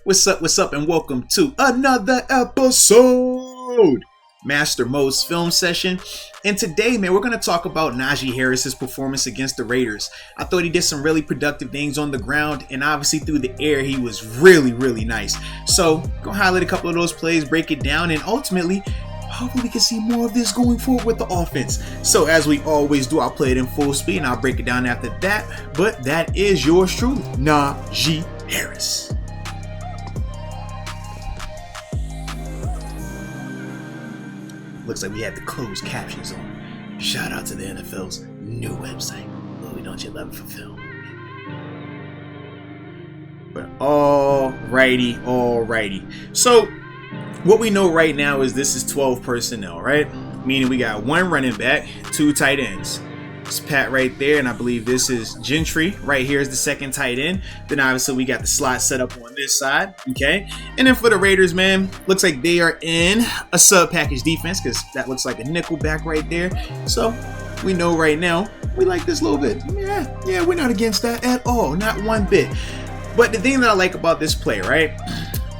What's up, and welcome to another episode, Master Moats film session. And today, man, we're going to talk about Najee Harris's performance against the Raiders. I thought he did some really productive things on the ground, and obviously through the air, he was really nice. So, gonna highlight a couple of those plays, break it down, and ultimately, hopefully we can see more of this going forward with the offense. So as we always do, I'll play it in full speed and I'll break it down after that. But that is yours truly, Najee Harris. Looks like we had the closed captions on. Shout out to the NFL's new website. Well, we don't yet love it for film. But alrighty. So what we know right now is this is 12 personnel, right? Meaning we got one running back, two tight ends. It's Pat right there, and I believe this is Gentry. Right here is the second tight end. Then obviously we got the slot set up on this side, okay? And then for the Raiders, man, looks like they are in a sub-package defense because that looks like a nickel back right there. So we know right now we like this a little bit. Yeah, we're not against that at all, not one bit. But the thing that I like about this play, right?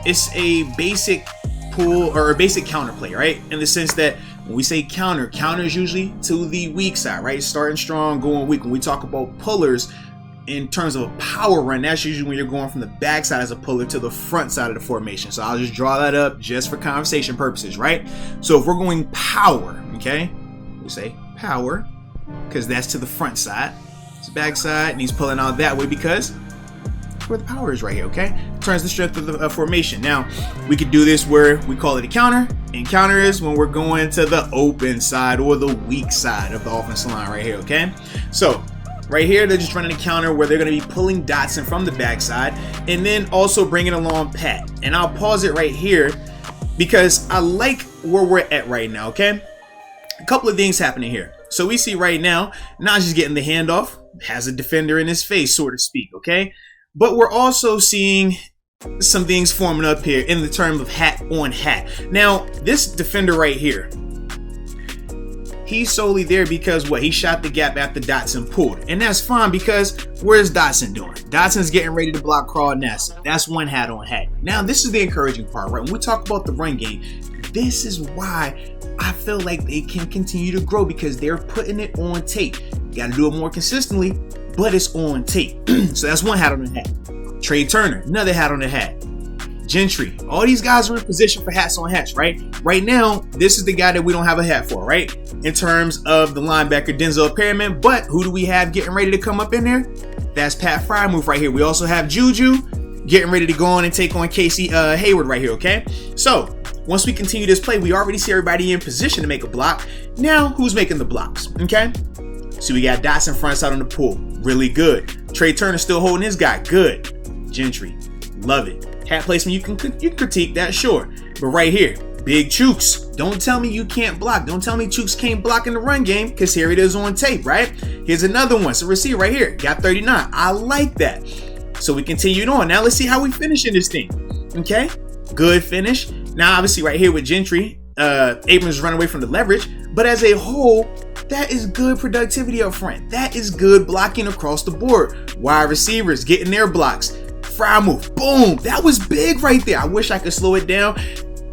It's a basic pull or a basic counter play, right? In the sense that when we say counter is usually to the weak side, right? Starting strong, going weak. When we talk about pullers in terms of a power run, that's usually when you're going from the backside as a puller to the front side of the formation. So I'll just draw that up just for conversation purposes, right? So if we're going power, okay, we say power because that's to the front side. It's backside, and he's pulling out that way because where the power is right here, okay? Turns the strength of the formation. Now, we could do this where we call it a counter, and counter is when we're going to the open side or the weak side of the offensive line right here, okay? So, right here, they're just running a counter where they're going to be pulling Dotson from the backside and then also bringing along Pat. And I'll pause it right here because I like where we're at right now, okay? A couple of things happening here. So we see right now, Najee's getting the handoff, has a defender in his face, so to speak, okay? But we're also seeing some things forming up here in the term of hat on hat. Now, this defender right here, he's solely there because what? He shot the gap after Dotson pulled. And that's fine because where's Dotson doing? Dotson's getting ready to block Carl Nassib. That's one hat on hat. Now, this is the encouraging part, right? When we talk about the run game, this is why I feel like they can continue to grow because they're putting it on tape. Got to do it more consistently, but it's on tape. So that's one hat on the hat. Trey Turner, another hat on the hat. Gentry, all these guys are in position for hats on hats, right? Right now, this is the guy that we don't have a hat for, right? In terms of the linebacker, Denzel Perryman, but who do we have getting ready to come up in there? That's Pat Frymouth right here. We also have Juju getting ready to go on and take on Casey Hayward right here, okay? So, once we continue this play, we already see everybody in position to make a block. Now, who's making the blocks, okay? So we got Dotson front side on the pull. Really good. Trey Turner still holding his guy. Good. Gentry. Love it. Hat placement, you can critique that, sure. But right here, Big Chooks. Don't tell me you can't block. Don't tell me Chooks can't block in the run game because here it is on tape, right? Here's another one. So receiver right here. Got 39. I like that. So we continued on. Now let's see how we finish in this thing. Okay? Good finish. Now obviously right here with Gentry, Abrams running away from the leverage. But as a whole, that is good productivity up front. That is good blocking across the board. Wide receivers getting their blocks. Frymouth, boom. That was big right there. I wish I could slow it down.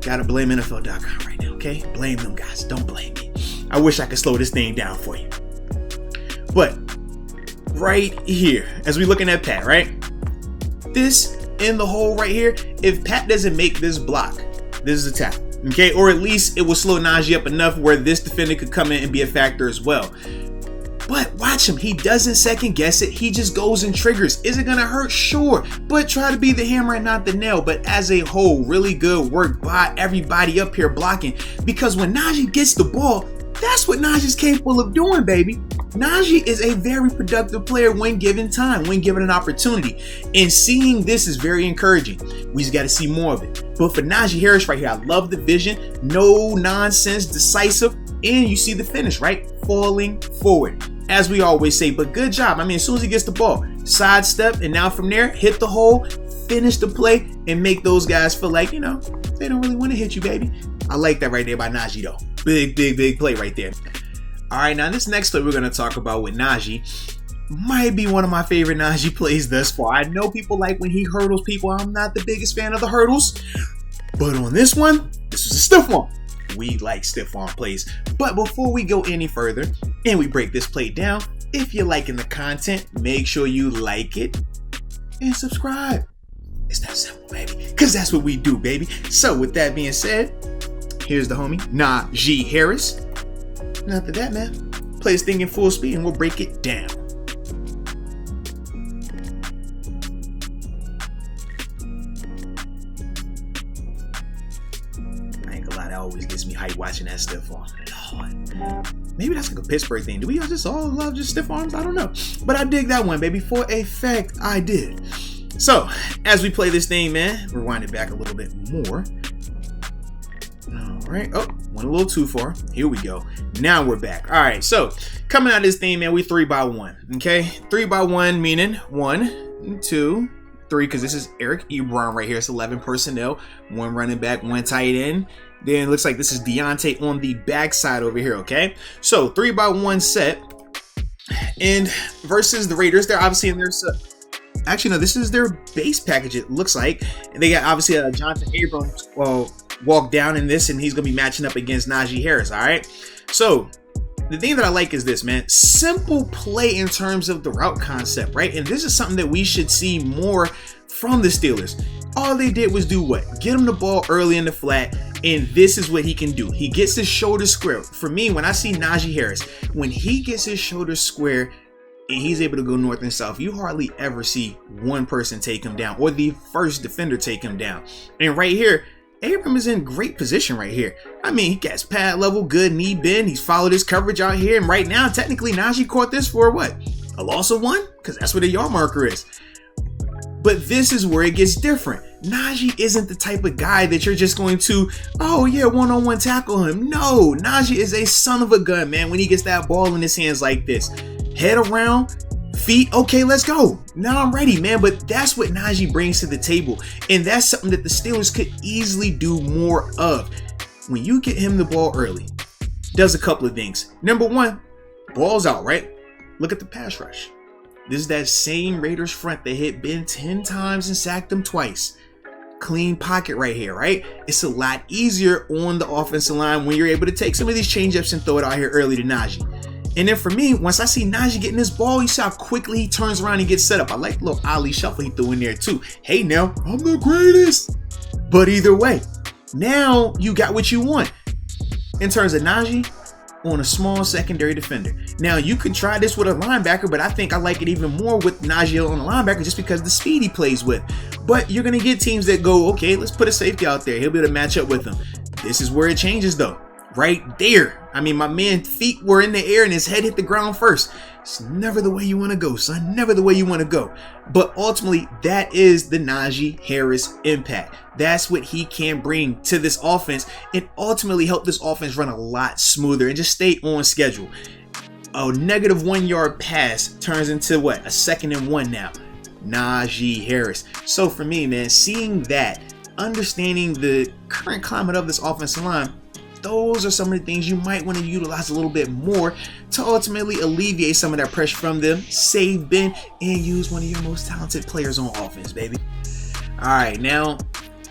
Gotta blame NFL.com right now, okay? Blame them guys. Don't blame me. I wish I could slow this thing down for you. But right here, as we looking at Pat, right? This in the hole right here, if Pat doesn't make this block, this is a tackle. Okay, or at least it will slow Najee up enough where this defender could come in and be a factor as well. But watch him. He doesn't second guess it. He just goes and triggers. Is it going to hurt? Sure. But try to be the hammer and not the nail. But as a whole, really good work by everybody up here blocking. Because when Najee gets the ball, that's what Najee's capable of doing, baby. Najee is a very productive player when given time, when given an opportunity. And seeing this is very encouraging. We just got to see more of it. But for Najee Harris right here, I love the vision. No nonsense, decisive. And you see the finish, right? Falling forward. As we always say, but good job. I mean, as soon as he gets the ball, sidestep, and now from there, hit the hole, finish the play, and make those guys feel like, they don't really want to hit you, baby. I like that right there by Najee, though. Big play right there. All right, now this next play we're going to talk about with Najee might be one of my favorite Najee plays thus far. I know people like when he hurdles people. I'm not the biggest fan of the hurdles. But on this one, this was a stiff arm. We like stiff arm plays. But before we go any further and we break this play down, if you're liking the content, make sure you like it and subscribe. It's that simple, baby. Because that's what we do, baby. So with that being said, here's the homie, Najee Harris. And after that, man, play this thing in full speed and we'll break it down. I ain't gonna lie, that always gets me hyped watching that stiff arm. Lord. Maybe that's like a Pittsburgh thing. Do we all just all love just stiff arms? I don't know. But I dig that one, baby. For a fact, I did. So, as we play this thing, man, rewind it back a little bit more. All right. Oh, went a little too far. Here we go. Now we're back. All right. So, coming out of this thing, man, we 3x1. Okay. 3x1 meaning 1, 2, 3, because this is Eric Ebron right here. It's 11 personnel, 1 running back, 1 tight end. Then it looks like this is Deontay on the backside over here. Okay. So, 3x1 set. And versus the Raiders, they're obviously in their actually, no, this is their base package, it looks like. And they got obviously Jonathan Abrams walk down in this, and he's going to be matching up against Najee Harris, all right? So, the thing that I like is this, man. Simple play in terms of the route concept, right? And this is something that we should see more from the Steelers. All they did was do what? Get him the ball early in the flat, and this is what he can do. He gets his shoulders square. For me, when I see Najee Harris, when he gets his shoulders square, and he's able to go north and south, you hardly ever see one person take him down or the first defender take him down. And right here, Abram is in great position right here. I mean, he gets pad level, good knee bend. He's followed his coverage out here. And right now, technically, Najee caught this for what? A loss of 1? Because that's what the yard marker is. But this is where it gets different. Najee isn't the type of guy that you're just going to, oh yeah, one-on-one tackle him. No, Najee is a son of a gun, man, when he gets that ball in his hands like this. Head around, feet, okay, let's go. Now I'm ready, man. But that's what Najee brings to the table. And that's something that the Steelers could easily do more of. When you get him the ball early, does a couple of things. Number 1, ball's out, right? Look at the pass rush. This is that same Raiders front that hit Ben 10 times and sacked him twice. Clean pocket right here, right? It's a lot easier on the offensive line when you're able to take some of these change-ups and throw it out here early to Najee. And then for me, once I see Najee getting this ball, you see how quickly he turns around and gets set up. I like the little Ali shuffle he threw in there too. Hey now, I'm the greatest. But either way, now you got what you want in terms of Najee on a small secondary defender. Now you could try this with a linebacker, but I think I like it even more with Najee on the linebacker just because the speed he plays with. But you're going to get teams that go, okay, let's put a safety out there. He'll be able to match up with him. This is where it changes though. Right there. I mean, my man's feet were in the air and his head hit the ground first. It's never the way you want to go, son. Never the way you want to go. But ultimately, that is the Najee Harris impact. That's what he can bring to this offense and ultimately help this offense run a lot smoother and just stay on schedule. A negative 1 yard pass turns into what? A 2nd and 1 now. Najee Harris. So for me, man, seeing that, understanding the current climate of this offensive line, those are some of the things you might want to utilize a little bit more to ultimately alleviate some of that pressure from them, save Ben, and use one of your most talented players on offense, baby. All right, now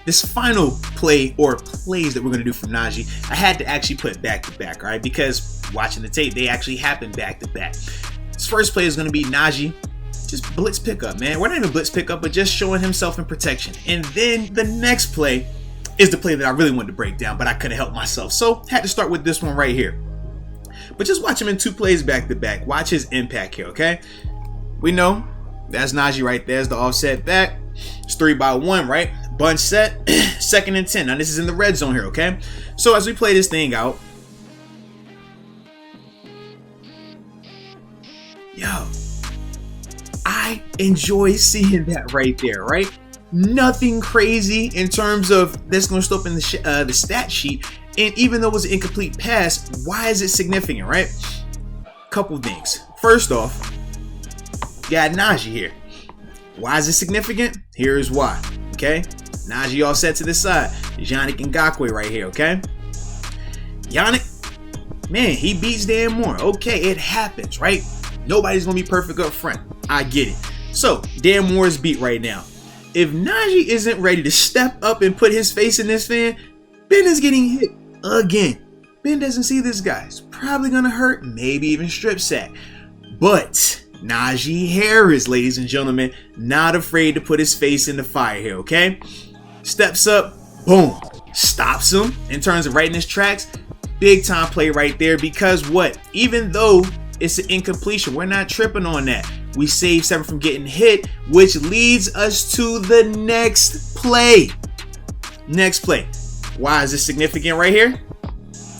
this final play or plays that we're going to do from Najee, I had to actually put back to back, all right, because watching the tape, they actually happened back to back. This first play is going to be Najee, just blitz pickup, man. We're not even blitz pickup, but just showing himself in protection. And then the next play is the play that I really wanted to break down, but I couldn't help myself. So had to start with this one right here. But just watch him in 2 plays back to back. Watch his impact here, okay? We know that's Najee right there. There's the offset back. It's 3x1, right? Bunch set, 2nd and 10. Now this is in the red zone here, okay? So as we play this thing out, yo, I enjoy seeing that right there, right? Nothing crazy in terms of that's going to show up in the stat sheet. And even though it was an incomplete pass, why is it significant, right? Couple things. First off, got Najee here. Why is it significant? Here's why. Okay, Najee all set to the side. Yannick Ngakoue right here. Okay, Yannick, man, he beats Dan Moore. Okay, it happens, right? Nobody's going to be perfect up front. I get it. So, Dan Moore's beat right now. If Najee isn't ready to step up and put his face in this fan, Ben is getting hit again. Ben doesn't see this guy. It's probably going to hurt, maybe even strip sack. But Najee Harris, ladies and gentlemen, not afraid to put his face in the fire here, okay? Steps up, boom, stops him and turns it right in his tracks. Big time play right there because what? Even though it's an incompletion, we're not tripping on that. We save 7 from getting hit, which leads us to the next play. Next play. Why is this significant right here?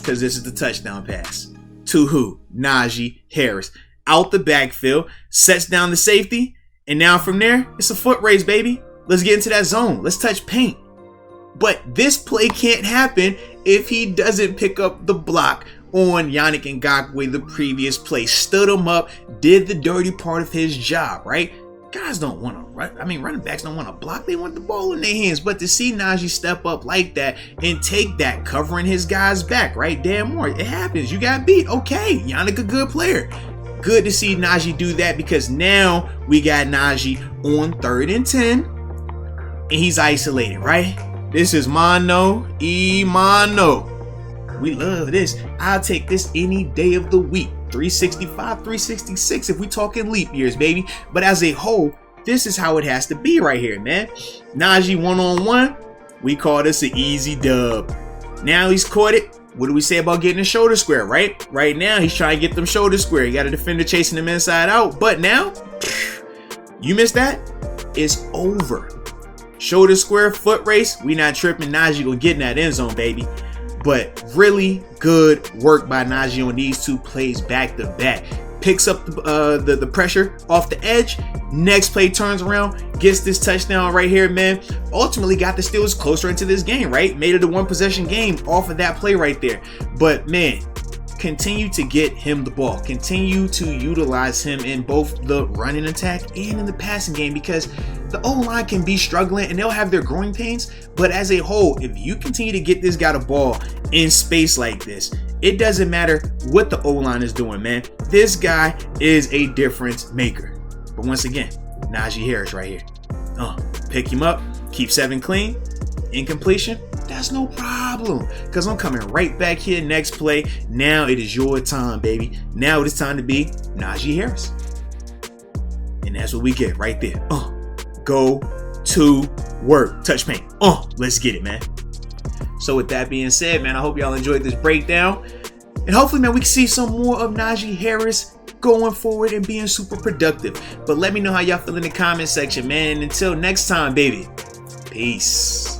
Because this is the touchdown pass. To who? Najee Harris. Out the backfield, sets down the safety, and now from there, it's a foot race, baby. Let's get into that zone. Let's touch paint. But this play can't happen if he doesn't pick up the block on Yannick Ngakoue the previous play. Stood him up, did the dirty part of his job, right? Guys don't want to run. I mean, running backs don't want to block. They want the ball in their hands. But to see Najee step up like that and take that, covering his guys back, right? Dan Moore, it happens. You got beat. Okay, Yannick a good player. Good to see Najee do that because now we got Najee on 3rd and 10 and he's isolated, right? This is mano y mano. We love this. I'll take this any day of the week. 365, 366 if we talking leap years, baby. But as a whole, this is how it has to be right here, man. Najee one-on-one, we call this an easy dub. Now he's caught it. What do we say about getting a shoulder square, right? Right now, he's trying to get them shoulder square. You got a defender chasing him inside out. But now, you missed that, it's over. Shoulder square, foot race, we not tripping. Najee gonna get in that end zone, baby. But really good work by Najee on these 2 plays back to back. Picks up the pressure off the edge. Next play turns around, gets this touchdown right here, man. Ultimately got the Steelers closer into this game, right? Made it a 1-possession game off of that play right there. But man, continue to get him the ball. Continue to utilize him in both the running attack and in the passing game because the O-line can be struggling and they'll have their growing pains. But as a whole, if you continue to get this guy the ball in space like this, it doesn't matter what the O-line is doing, man. This guy is a difference maker. But once again, Najee Harris right here. Pick him up, keep 7 clean, incompletion. That's no problem because I'm coming right back here next play. Now it is your time, baby. Now it is time to be Najee Harris. And that's what we get right there. Go to work. Touch paint. Let's get it, man. So with that being said, man, I hope y'all enjoyed this breakdown. And hopefully, man, we can see some more of Najee Harris going forward and being super productive. But let me know how y'all feel in the comment section, man. And until next time, baby. Peace.